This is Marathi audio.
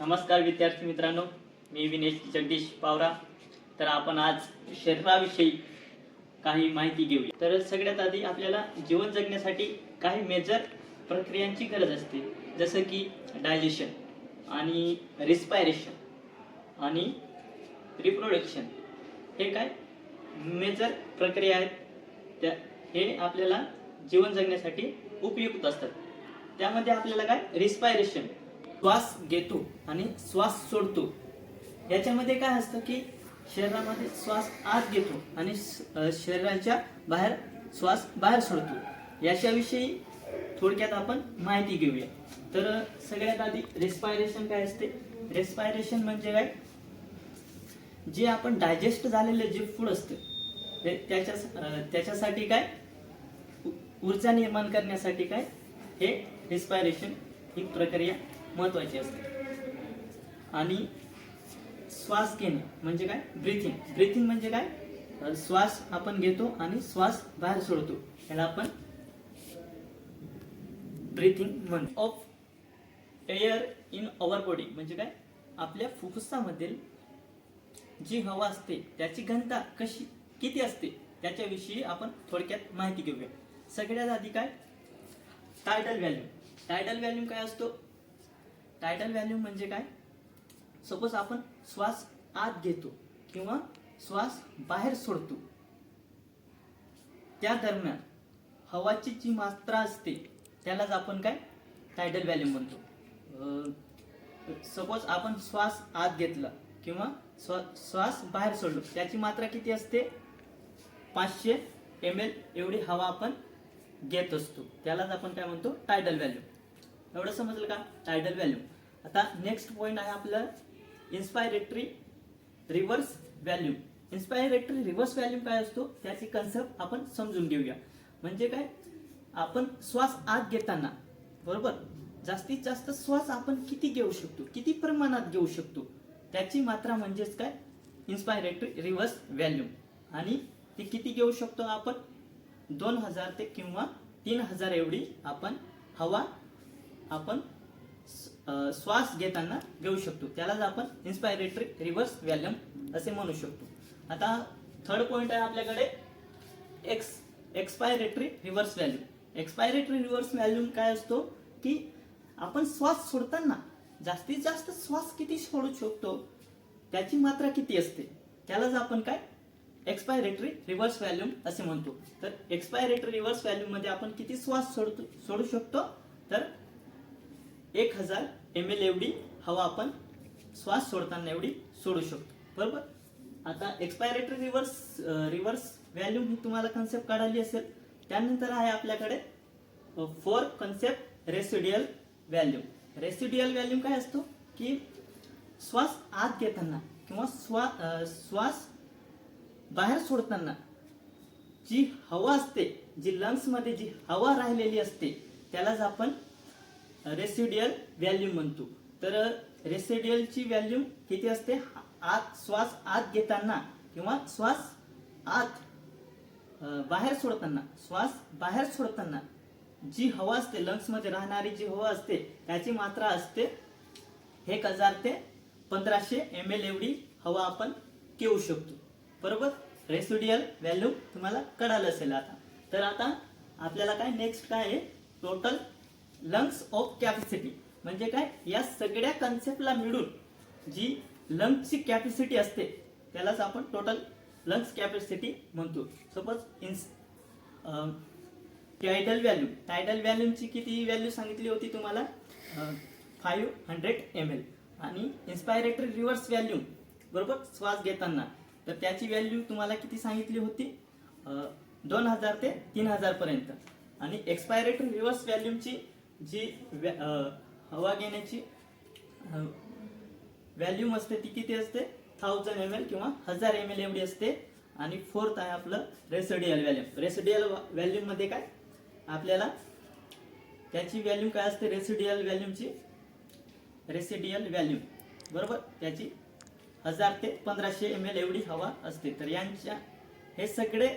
नमस्कार विद्यार्थी मित्रांनो, मी विनेश जगदीश पावरा. तर आपण आज शरीराविषयी काही माहिती घेऊया. तर सगळ्यात आधी आपल्याला जीवन जगण्यासाठी काही मेजर प्रक्रियांची गरज असते, जसं की डायजेशन आणि रिस्पायरेशन आणि रिप्रोडक्शन. हे काय मेजर प्रक्रिया आहेत, त्या हे आपल्याला जीवन जगण्यासाठी उपयुक्त असतात. त्यामध्ये आपल्याला काय रिस्पायरेशन, श्वास घेतो आणि श्वास सोडतो. याच्यामध्ये काय असतं की शरीरामध्ये श्वास आत घेतो आणि शरीराच्या बाहेर श्वास बाहेर सोडतो. याच्याविषयी थोडक्यात आपण माहिती घेऊया. तर सगळ्यात आधी रेस्पायरेशन काय असते. रेस्पायरेशन म्हणजे काय, जे आपण डायजेस्ट झालेले जे फूड असते त्याच्यासाठी काय ऊर्जा निर्माण करण्यासाठी काय हे रेस्पायरेशन ही प्रक्रिया महत्वाची असते. आणि श्वास घेणे म्हणजे काय ब्रीथिंग. ब्रीथिंग म्हणजे काय श्वास आपण घेतो आणि श्वास बाहेर सोडतो, याला आपण ब्रीथिंग म्हणतो. Of air in our body म्हणजे काय आपल्या फुफ्फुसामध्ये जी हवा असते त्याची घनता किती असते त्याच्याविषयी आपण थोडक्यात माहिती घेऊया. सगळ्यात आधी काय टायडल व्हॅल्यूम. टायडल व्हॅल्यूम काय असतो. टायडल व्हॅल्यूम म्हणजे काय, सपोज आपण श्वास आत घेतो किंवा श्वास बाहेर सोडतो, त्या दरम्यान हवाची जी मात्रा असते त्यालाच आपण काय टायडल व्हॅल्यूम म्हणतो. सपोज आपण श्वास आत घेतला किंवा श्वास बाहेर सोडलो, त्याची मात्रा किती असते 500 ml एवढी हवा आपण घेत असतो, त्यालाच आपण काय म्हणतो टायडल व्हॅल्यूम. एवढं समजलं का टायडल व्हॅल्यूम. आता नेक्स्ट पॉइंट आहे आपलं इन्स्पायरेटरी रिव्हर्स व्हॅल्यूम. इन्स्पायरेटरी रिव्हर्स व्हॅल्यूम काय असतो त्याची कन्सेप्ट आपण समजून घेऊया. म्हणजे काय, आपण श्वास आत घेताना बरोबर जास्तीत जास्त श्वास आपण किती घेऊ शकतो, किती प्रमाणात घेऊ शकतो, त्याची मात्रा म्हणजेच काय इन्स्पायरेटरी रिव्हर्स व्हॅल्यूम. आणि ती किती घेऊ शकतो आपण 2000 ते किंवा 3000 एवढी आपण हवा आपण श्वास घेताना घेऊ शकतो, त्यालाच आपण इन्स्पायरेटरी रिव्हर्स व्हॅल्यूम असे म्हणू शकतो. आता थर्ड पॉइंट आहे आपल्याकडे expiratory reverse volume. Expiratory reverse volume काय असतो की आपण श्वास सोडताना जास्तीत जास्त श्वास किती सोडू शकतो, त्याची मात्रा किती असते, त्यालाच आपण काय एक्सपायरेटरी रिव्हर्स व्हॅल्यूम असे म्हणतो. तर एक्सपायरेटरी रिव्हर्स व्हॅल्यूम मध्ये आपण किती श्वास सोडू शकतो, तर 1000 ml एवढी हवा आपण श्वास सोडताना एवढी सोडू शकतो, बरोबर. आता एक्सपायरेटरी रिव्हर्स व्हॅल्यूम ही तुम्हाला कन्सेप्ट काढायची असेल. त्यानंतर आहे आपल्याकडे four concept residual volume. Residual volume काय असतो की श्वास आत घेताना किंवा श्वास बाहेर सोडताना जी हवा असते, जी लंग्स मध्ये जी हवा राहिलेली असते त्यालाच आपण रेसिड्युअल व्हॅल्यूम म्हणतो. तर रेसिड्युअलची व्हॅल्यूम किती असते, श्वास आत घेताना किंवा श्वास आत बाहेर सोडताना जी हवा असते लंग्स मध्ये राहणारी जी हवा असते त्याची मात्रा असते 1000 ते 1500 ml एवढी हवा आपण घेऊ शकतो, बरोबर. रेसिड्युअल व्हॅल्यूम तुम्हाला कळालं असेल. आता तर आता आपल्याला काय नेक्स्ट काय आहे टोटल लंग्स ऑफ कॅपॅसिटी. म्हणजे काय या सगळ्या कन्सेप्टला मिळून जी लंग्सची कॅपॅसिटी असते त्यालाच आपण टोटल लंग्स कॅपॅसिटी म्हणतो. सपोज टायडल व्हॅल्यूमची किती व्हॅल्यू सांगितली होती तुम्हाला 500 ml. आणि इन्स्पायरेटरी रिव्हर्स व्हॅल्यूम बरोबर श्वास घेताना तर त्याची व्हॅल्यू तुम्हाला किती सांगितली होती 2000 ते 3000 पर्यंत. आणि एक्सपायरेटरी रिव्हर्स व्हॅल्यूमची जी हवा घेण्याची व्हॅल्यूम असते ती किती असते 1000 ml किंवा 1000 ml एवढी असते. आणि फोर्थ आहे आपलं रेसिड्युअल व्हॅल्यूम. रेसिड्युअल व्हॅल्यूम मध्ये काय आपल्याला त्याची व्हॅल्यूम काय असते रेसिड्युअल व्हॅल्यूम बरोबर त्याची 1000 ते 1500 ml एवढी हवा असते. तर यांच्या हे सगळे